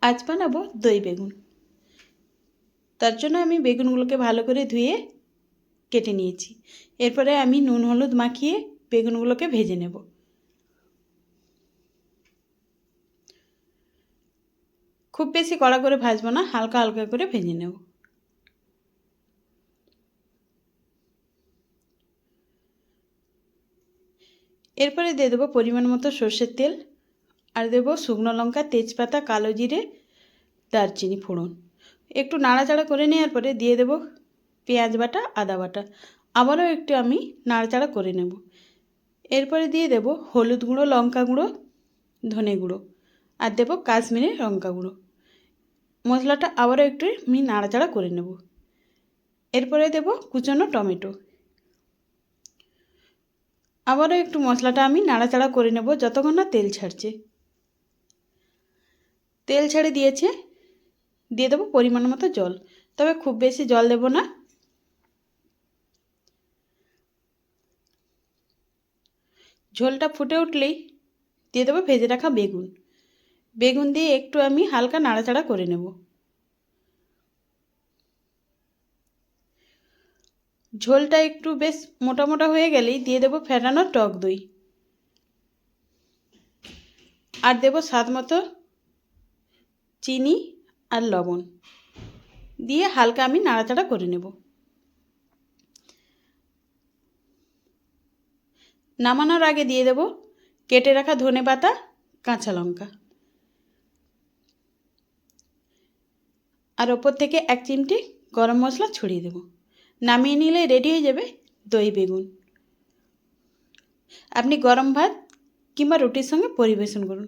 আজ বানাবো দই বেগুন। তার জন্য আমি বেগুনগুলোকে ভালো করে ধুয়ে কেটে নিয়েছি। এরপরে আমি নুন হলুদ মাখিয়ে বেগুনগুলোকে ভেজে নেব। খুব বেশি কড়া করে ভাজবো না, হালকা হালকা করে ভেজে নেব। এরপরে দিয়ে দেবো পরিমাণ মতো সর্ষের তেল, আর দেবো শুকনো লঙ্কা, তেজপাতা, কালো জিরে, দারচিনি ফোড়ন। একটু নাড়াচাড়া করে নেওয়ার পরে দিয়ে দেবো পেঁয়াজ বাটা, আদা বাটা। আবারও একটু আমি নাড়াচাড়া করে নেব। এরপরে দিয়ে দেব হলুদ গুঁড়ো, লঙ্কা গুঁড়ো, ধনে গুঁড়ো, আর দেবো কাশ্মীরি লঙ্কা গুঁড়ো। মশলাটা আবারও একটু আমি নাড়াচাড়া করে নেব। এরপরে দেব কুচনো টমেটো। আবারও একটু মশলাটা আমি নাড়াচাড়া করে নেব যতক্ষণ না তেল ছাড়ছে। তেল ছেড়ে দিয়েছে, দিয়ে দেবো পরিমাণ মতো জল, তবে খুব বেশি জল দেব না। ঝোলটা ফুটে উঠলেই দিয়ে দেবো ভেজে রাখা বেগুন। বেগুন দিয়ে একটু আমি হালকা নাড়াচাড়া করে নেব। ঝোলটা একটু বেশ মোটা মোটা হয়ে গেলেই দিয়ে দেবো ফেটানো টক দই, আর দেবো স্বাদ মতো চিনি আর লবণ দিয়ে হালকা আমি নাড়াচাড়া করে নেব। নামানোর আগে দিয়ে দেব কেটে রাখা ধনেপাতা, কাঁচা লঙ্কা, আর ওপর থেকে 1 চিমটি গরম মশলা ছড়িয়ে দেব। নামিয়ে নিলে রেডি হয়ে যাবে দই বেগুন। আপনি গরম ভাত কিংবা রুটির সঙ্গে পরিবেশন করুন।